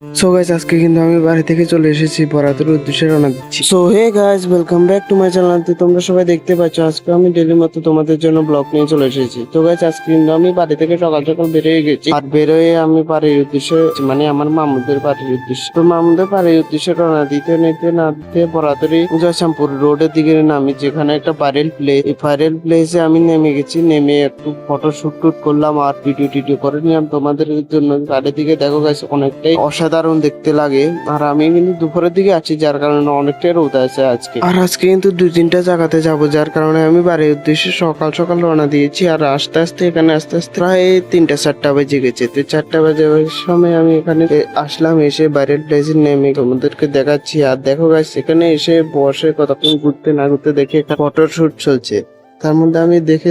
So guys আজকে কিন্তু আমি বাড়ি থেকে চলে এসেছি বরাতের উদ্দেশ্যে রওনা দিচ্ছি। So hey guys, welcome back to my channel. তো তোমরা সবাই দেখতে পাচ্ছ আজকে আমি ডেলি মতো তোমাদের জন্য ব্লগ নিয়ে চলে এসেছি। তো গাইস আজকে কিন্তু আমি বাড়ি থেকে সকাল সকাল বেরিয়ে গেছি, আর বেরোয় আমি বাড়ির উদ্দেশ্যে মানে আমার মামুদের বাড়ির উদ্দেশ্যে। তো মামুদের বাড়ির উদ্দেশ্যে রওনা দিতে না দিতে বরাতেরই জয়শ্যামপুর রোডের দিকে নামি, যেখানে একটা ভাইরাল প্লেস। এই ভাইরাল প্লেসে আমি নেমে গেছি, নেমে একটু ফটো শুট করলাম আর ভিডিও টিডিও করে নিলাম তোমাদের জন্য। বাড়ির দিকে দেখো গাইস অনেকটাই অসাধারণ দেখতে লাগে, আর আমি কিন্তু দুপুরের দিকে আছি যার কারণে অনেকটাই রোদ আছে আজকে। আর আজকে কিন্তু 2-3টা জায়গাতে যাব, যার কারণে আমি বাড়ির উদ্দেশ্যে সকাল সকাল রওনা দিয়েছি। আর আস্তে আস্তে এখানে প্রায় 3টা-4টা বেজে গেছে। তো 4টা বাজে সময় আমি এখানে আসলাম, এসে বাইরের প্লেসে নেমে তোমাদেরকে দেখাচ্ছি। আর দেখো গাইস এখানে এসে বসে কতক্ষণ ঘুরতে না ঘুরতে দেখে ফটো শুট চলছে। তার মধ্যে আমি দেখে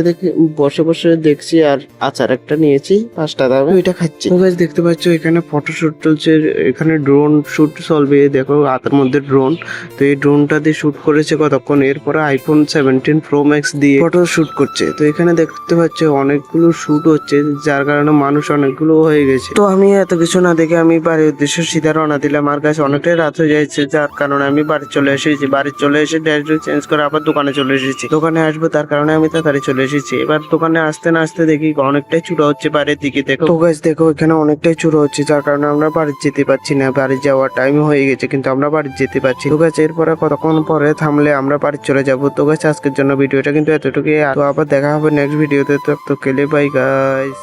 বসে বসে দেখছি, আর আচার একটা নিয়েছি 5 টাকা দামে, ওইটা খাচ্ছি। তো গাইস দেখতে পাচ্ছ এখানে ফটো শুট চলছে, এখানে ড্রোন শুট চলবে। দেখো হাতের মধ্যে ড্রোন, তো এই ড্রোনটা দিয়ে শুট করেছে কতক্ষণ। এরপরে আইফোন 17 প্রো ম্যাক্স দিয়ে ফটো শুট করছে। তো এখানে দেখতে পাচ্ছ অনেকগুলো শুট হচ্ছে, যার কারণে মানুষ অনেকগুলো হয়ে গেছে। তো আমি এত কিছু না দেখে আমি বাড়ির উদ্দেশ্যে সিধা রওনা দিলাম। আর কাছে অনেকটাই রাত হয়ে যাচ্ছে, যার কারণে আমি বাড়ি চলে এসেছি। বাড়ি চলে এসে ড্রেস চেঞ্জ করে আবার দোকানে চলে এসেছি। দোকানে আসবো তার কারণে আমি তাড়াতাড়ি চলে এসেছি। এবার দোকানে আসতে না আসতে দেখি অনেকটাই চূড়া হচ্ছে বাইরের দিকে। দেখো তো গাইস দেখো এখানে অনেকটাই চূড়া হচ্ছে, যার কারণে আমরা বাড়ি যেতে পারছি না। বাড়ি যাওয়ার টাইম হয়ে গেছে কিন্তু আমরা বাড়ি যেতে পারছি। তো গাইস এরপরে কতক্ষণ পরে থামলে আমরা বাড়ি চলে যাবো। তো গাইস আজকের জন্য ভিডিওটা কিন্তু এতটুকুই। তো আবার দেখা হবে নেক্সট ভিডিওতে। তো বাই গাইস।